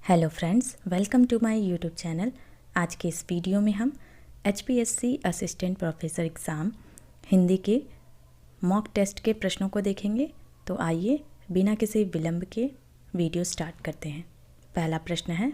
Hello friends, welcome to my YouTube channel. आज के इस वीडियो में हम HPSC assistant professor exam Hindi के मॉक टेस्ट के प्रश्नों को देखेंगे। तो आइए बिना किसी विलंब के वीडियो स्टार्ट करते हैं। पहला प्रश्न है,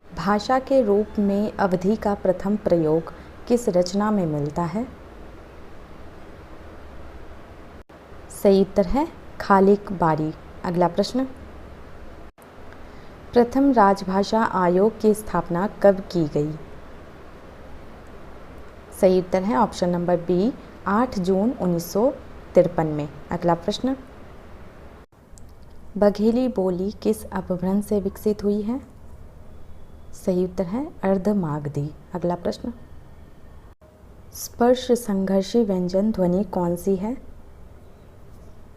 भाषा के रूप में अवधि का प्रथम प्रयोग किस रचना में मिलता है? सही उत्तर है खालिक बारी। अगला प्रश्न, प्रथम राजभाषा आयोग की स्थापना कब की गई? सही उत्तर है ऑप्शन नंबर बी 8 जून 1953 में। अगला प्रश्न, बघेली बोली किस अपभ्रंश से विकसित हुई है? सही उत्तर है अर्धमागधी। अगला प्रश्न, स्पर्श संघर्षी व्यंजन ध्वनि कौन सी है?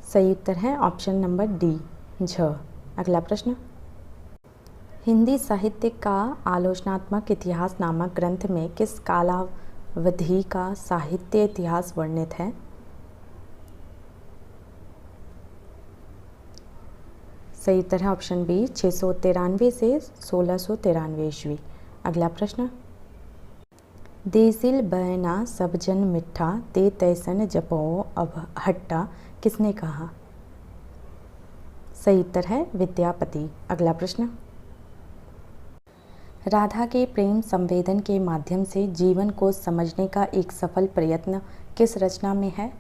सही उत्तर है ऑप्शन नंबर डी झ। अगला प्रश्न, हिंदी साहित्य का आलोचनात्मक इतिहास नामक ग्रंथ में किस कालावधि का साहित्य इतिहास वर्णित है? सही उत्तर है ऑप्शन बी 693 से 1693 ईस्वी। अगला प्रश्न, देसिल बैना सब जन मिठा ते तैसन जपो अब हट्टा किसने कहा? सही उत्तर है विद्यापति। अगला प्रश्न, राधा के प्रेम संवेदन के माध्यम से जीवन को समझने का एक सफल प्रयत्न किस रचना में है?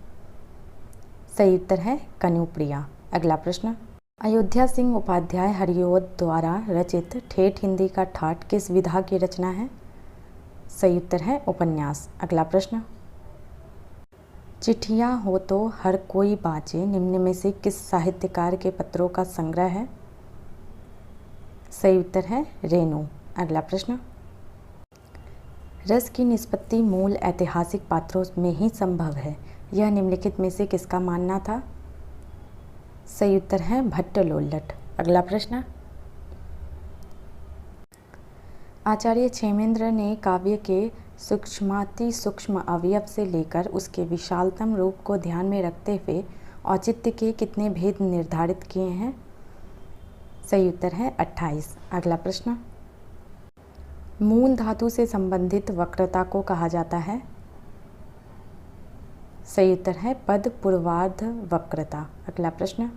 सही उत्तर है कनुप्रिया। अगला प्रश्न, अयोध्या सिंह उपाध्याय हरिओद द्वारा रचित ठेठ हिंदी का ठाठ किस विधा की रचना है? सही उत्तर है उपन्यास। अगला प्रश्न, चिट्ठियाँ हो तो हर कोई बाँचे निम्न में से किस साहित्यकार के पत्रों का संग्रह है? सही उत्तर है रेणु। अगला प्रश्न, रस की निष्पत्ति मूल ऐतिहासिक पात्रों में ही संभव है, यह निम्नलिखित में से किसका मानना था? सही उत्तर है भट्टलोल्लट। अगला प्रश्न, आचार्य क्षेमेंद्र ने काव्य के सूक्ष्माति सूक्ष्म अवयव से लेकर उसके विशालतम रूप को ध्यान में रखते हुए औचित्य के कितने भेद निर्धारित किए हैं? सही उत्तर है 28। अगला प्रश्न, मूल धातु से संबंधित वक्रता को कहा जाता है? सही उत्तर है पद पूर्वार्ध वक्रता। अगला प्रश्न,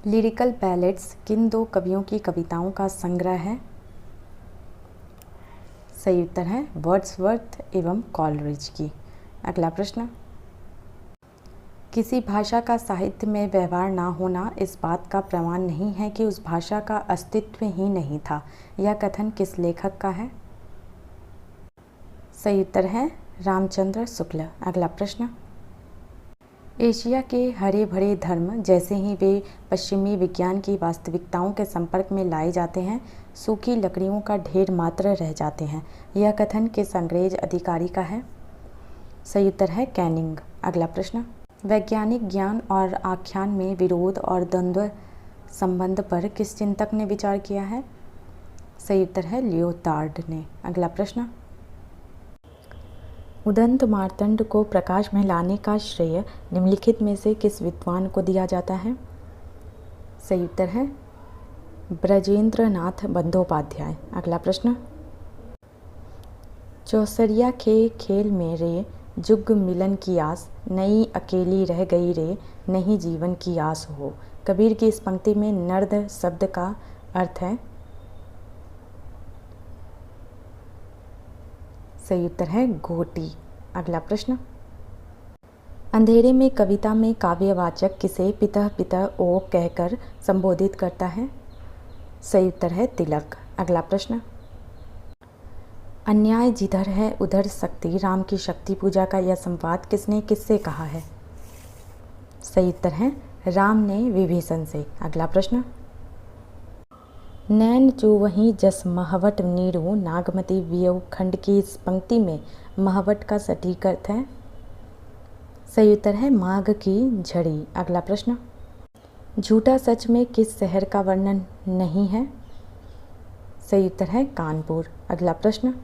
लिरिकल बैलेट्स किन दो कवियों की कविताओं का संग्रह है? सही उत्तर है वर्ड्सवर्थ एवं कॉलरिज की। अगला प्रश्न, किसी भाषा का साहित्य में व्यवहार ना होना इस बात का प्रमाण नहीं है कि उस भाषा का अस्तित्व ही नहीं था, यह कथन किस लेखक का है? सही उत्तर है रामचंद्र शुक्ल। अगला प्रश्न, एशिया के हरे भरे धर्म जैसे ही वे पश्चिमी विज्ञान की वास्तविकताओं के संपर्क में लाए जाते हैं, सूखी लकड़ियों का ढेर मात्र रह जाते हैं, यह कथन किस अंग्रेज अधिकारी का है? सही उत्तर है कैनिंग। अगला प्रश्न, वैज्ञानिक ज्ञान और आख्यान में विरोध और द्वंद्व संबंध पर किस चिंतक ने विचार किया है? सही उत्तर है लियोटार्ड ने। अगला प्रश्न, उदंत मार्तंड को प्रकाश में लाने का श्रेय निम्नलिखित में से किस विद्वान को दिया जाता है? सही उत्तर है ब्रजेंद्रनाथ बंदोपाध्याय। अगला प्रश्न, चौसरिया के खेल में रे जुग मिलन की आस नई अकेली रह गई रे नहीं जीवन की आस हो, कबीर की इस पंक्ति में नर्द शब्द का अर्थ है? सही उत्तर है घोटी। अगला प्रश्न, अंधेरे में कविता में काव्यवाचक किसे पितः पितः ओ कहकर संबोधित करता है? सही उत्तर है तिलक। अगला प्रश्न, अन्याय जिधर है उधर शक्ति राम की शक्ति पूजा का यह संवाद किसने किससे कहा है? सही उत्तर है राम ने विभीषण से। अगला प्रश्न, नैन चूवही जस महवट नीरू नागमती वियोग खंड की इस पंक्ति में महवट का सटीक अर्थ है? सही उत्तर है माघ की झड़ी। अगला प्रश्न, झूठा सच में किस शहर का वर्णन नहीं है? सही उत्तर है कानपुर। अगला प्रश्न,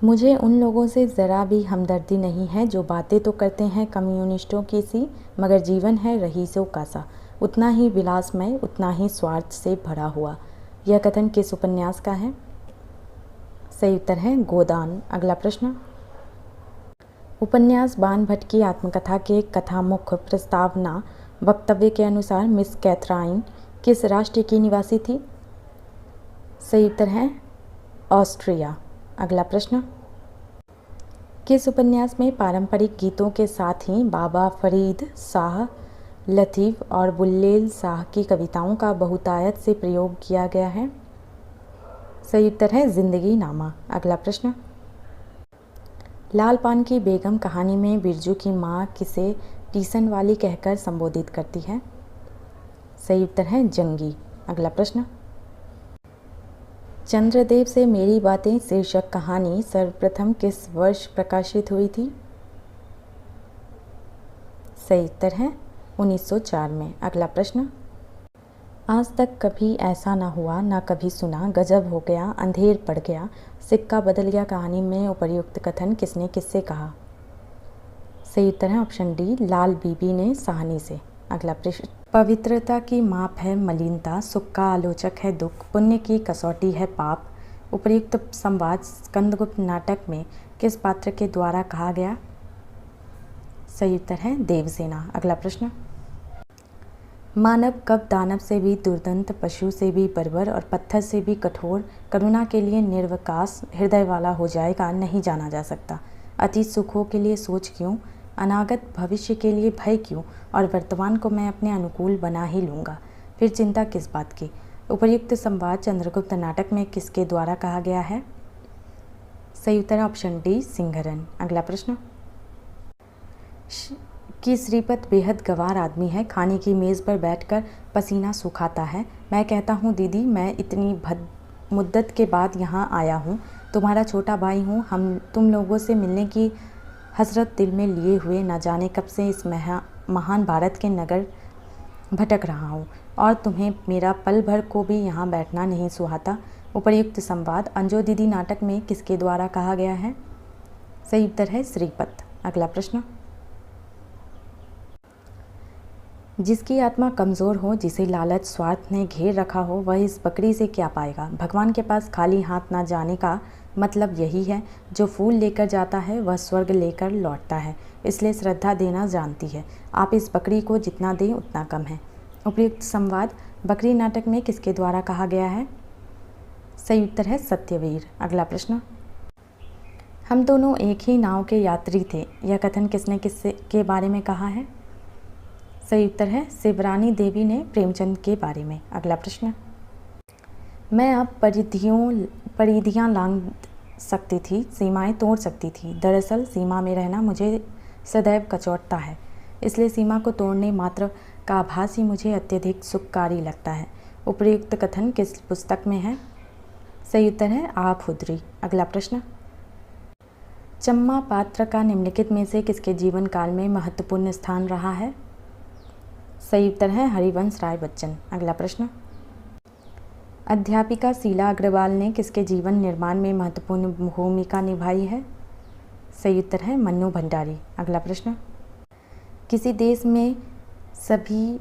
मुझे उन लोगों से ज़रा भी हमदर्दी नहीं है जो बातें तो करते हैं कम्युनिस्टों की सी, मगर जीवन है रईसों का सा, उतना ही विलासमय, उतना ही स्वार्थ से भरा हुआ। यह कथन किस उपन्यास का है? सही उत्तर है गोदान। अगला प्रश्न, उपन्यास बाण भट्ट की आत्मकथा के कथामुख प्रस्तावना वक्तव्य के अनुसार मिस कैथराइन किस राष्ट्र की निवासी थी? सही उत्तर है ऑस्ट्रिया। अगला प्रश्न, किस उपन्यास में पारंपरिक गीतों के साथ ही बाबा फरीद शाह, लतीफ़ और बुल्लेल शाह की कविताओं का बहुतायत से प्रयोग किया गया है? सही उत्तर है जिंदगी नामा। अगला प्रश्न, लाल पान की बेगम कहानी में बिरजू की माँ किसे टीसन वाली कहकर संबोधित करती है? सही उत्तर है जंगी। अगला प्रश्न, चंद्रदेव से मेरी बातें शीर्षक कहानी सर्वप्रथम किस वर्ष प्रकाशित हुई थी? सही उत्तर है 1904 में। अगला प्रश्न, आज तक कभी ऐसा ना हुआ ना कभी सुना, गजब हो गया, अंधेर पड़ गया, सिक्का बदल गया कहानी में उपर्युक्त कथन किसने किससे कहा? सही उत्तर है ऑप्शन डी, लाल बीबी ने साहनी से। अगला प्रश्न, पवित्रता की माप है मलिनता, सुख का आलोचक है दुख, पुण्य की कसौटी है पाप, उपर्युक्त संवाद स्कंदगुप्त नाटक में किस पात्र के द्वारा कहा गया? सही उत्तर है देवसेना। अगला प्रश्न, मानव कब दानव से भी दुर्दंत, पशु से भी बर्बर और पत्थर से भी कठोर, करुणा के लिए निर्वकाश हृदय वाला हो जाएगा, नहीं जाना जा सकता। अतीत सुखों के लिए सोच क्यों, अनागत भविष्य के लिए भय क्यों, और वर्तमान को मैं अपने अनुकूल बना ही लूँगा, फिर चिंता किस बात की। उपर्युक्त संवाद चंद्रगुप्त नाटक में किसके द्वारा कहा गया है? सही उत्तर ऑप्शन डी, सिंघरन। अगला प्रश्न, कि श्रीपत बेहद गंवार आदमी है, खाने की मेज़ पर बैठकर पसीना सुखाता है। मैं कहता हूँ दीदी, मैं इतनी मुद्दत के बाद यहाँ आया हूँ, तुम्हारा छोटा भाई हूँ, हम तुम लोगों से मिलने की हसरत दिल में लिए हुए न जाने कब से इस महान भारत के नगर भटक रहा हूँ, और तुम्हें मेरा पल भर को भी यहाँ बैठना नहीं सुहाता। उपर्युक्त संवाद अंजो दीदी नाटक में किसके द्वारा कहा गया है? सही उत्तर है श्रीपत। अगला प्रश्न, जिसकी आत्मा कमज़ोर हो, जिसे लालच स्वार्थ ने घेर रखा हो, वह इस बकरी से क्या पाएगा? भगवान के पास खाली हाथ ना जाने का मतलब यही है, जो फूल लेकर जाता है वह स्वर्ग लेकर लौटता है, इसलिए श्रद्धा देना जानती है। आप इस बकरी को जितना दें उतना कम है। उपर्युक्त संवाद बकरी नाटक में किसके द्वारा कहा गया है? सही उत्तर है सत्यवीर। अगला प्रश्न, हम दोनों एक ही नाव के यात्री थे, यह कथन किसने किससे के बारे में कहा है? सही उत्तर है शिवरानी देवी ने प्रेमचंद के बारे में। अगला प्रश्न, मैं अब परिधियाँ लांघ सकती थी, सीमाएं तोड़ सकती थी। दरअसल सीमा में रहना मुझे सदैव कचौटता है, इसलिए सीमा को तोड़ने मात्र का आभास ही मुझे अत्यधिक सुखकारी लगता है। उपर्युक्त कथन किस पुस्तक में है? सही उत्तर है आप हुदरी। अगला प्रश्न, चम्मा पात्र का निम्नलिखित में से किसके जीवन काल में महत्वपूर्ण स्थान रहा है? सही उत्तर है हरिवंश राय बच्चन। अगला प्रश्न, अध्यापिका शीला अग्रवाल ने किसके जीवन निर्माण में महत्वपूर्ण भूमिका निभाई है? सही उत्तर है मन्नू भंडारी। अगला प्रश्न, किसी देश में सभी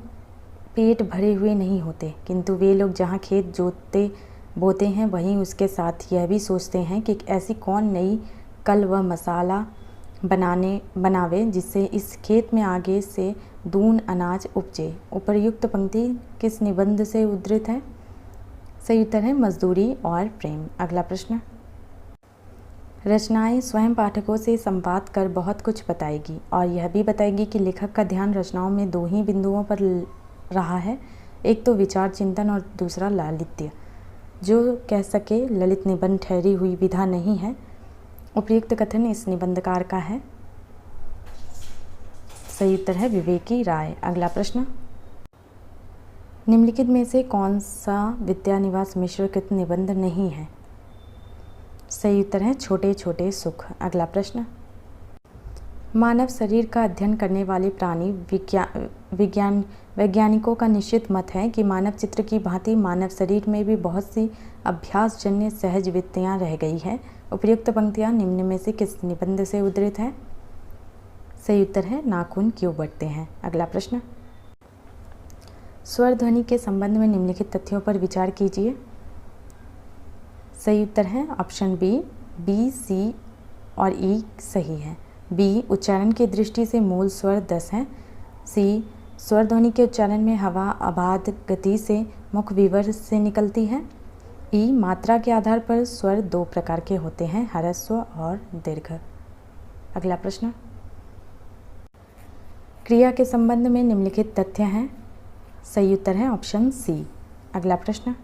पेट भरे हुए नहीं होते, किंतु वे लोग जहाँ खेत जोतते बोते हैं वहीं उसके साथ यह भी सोचते हैं कि ऐसी कौन नई कल व मसाला बनावे जिससे इस खेत में आगे से दून अनाज उपजे। उपर्युक्त पंक्ति किस निबंध से उद्धृत है? सही उत्तर है मजदूरी और प्रेम। अगला प्रश्न, रचनाएं स्वयं पाठकों से संवाद कर बहुत कुछ बताएगी और यह भी बताएगी कि लेखक का ध्यान रचनाओं में दो ही बिंदुओं पर रहा है, एक तो विचार चिंतन और दूसरा लालित्य। जो कह सके ललित निबंध ठहरी हुई विधा नहीं है। उपर्युक्त कथन इस निबंधकार का है? सही उत्तर है विवेकी राय। अगला प्रश्न, निम्नलिखित में से कौन सा विद्यानिवास मिश्रकृत निबंध नहीं है? सही उत्तर है छोटे छोटे सुख। अगला प्रश्न, मानव शरीर का अध्ययन करने वाले प्राणी वैज्ञानिकों का निश्चित मत है कि मानव चित्र की भांति मानव शरीर में भी बहुत सी अभ्यासजन्य सहज विद्याएं रह गई है। उपयुक्त पंक्तियाँ निम्न में से किस निबंध से उद्धृत है? सही उत्तर है नाखून क्यों बढ़ते हैं। अगला प्रश्न, स्वर ध्वनि के संबंध में निम्नलिखित तथ्यों पर विचार कीजिए। सही उत्तर है ऑप्शन बी, सी और ई सही है। बी, उच्चारण की दृष्टि से मूल स्वर 10 हैं। सी, स्वर ध्वनि के उच्चारण में हवा अबाध गति से मुख विवर से निकलती है। ई, मात्रा के आधार पर स्वर 2 प्रकार के होते हैं, ह्रस्व और दीर्घ। अगला प्रश्न, क्रिया के संबंध में निम्नलिखित तथ्य हैं। सही उत्तर है ऑप्शन सी। अगला प्रश्न,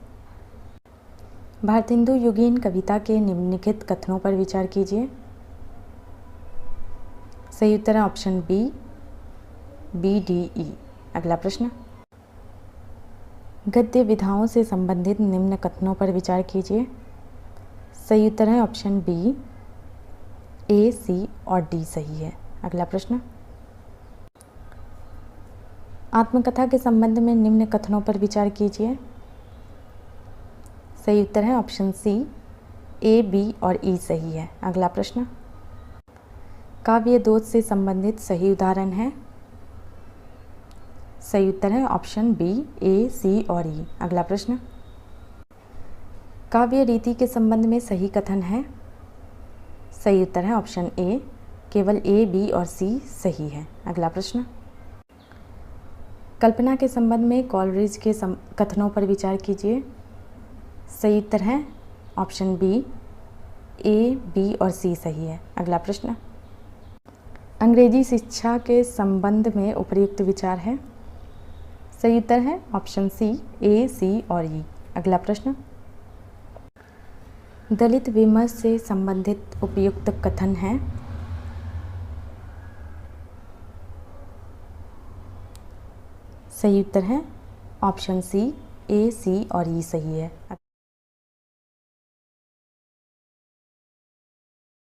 भारतेंदु युगीन कविता के निम्नलिखित कथनों पर विचार कीजिए। सही उत्तर है ऑप्शन बी, डी, ई। अगला प्रश्न, गद्य विधाओं से संबंधित निम्न कथनों पर विचार कीजिए। सही उत्तर है ऑप्शन बी, ए, सी और डी सही है। अगला प्रश्न, आत्मकथा के संबंध में निम्न कथनों पर विचार कीजिए। सही उत्तर है ऑप्शन सी, ए, बी और ई सही है। अगला प्रश्न, काव्य दोष से संबंधित सही उदाहरण है। सही उत्तर है ऑप्शन बी, ए, सी और ई। अगला प्रश्न, काव्य रीति के संबंध में सही कथन है। सही उत्तर है ऑप्शन ए, केवल ए, बी और सी सही है। अगला प्रश्न, कल्पना के संबंध में कॉलरिज के कथनों पर विचार कीजिए। सही उत्तर है ऑप्शन बी, ए, बी और सी सही है। अगला प्रश्न, अंग्रेजी शिक्षा के संबंध में उपयुक्त विचार है। सही उत्तर है ऑप्शन सी, ए, सी और ई। अगला प्रश्न, दलित विमर्श से संबंधित उपयुक्त कथन है। सही उत्तर है ऑप्शन सी, ए, सी और ई सही है।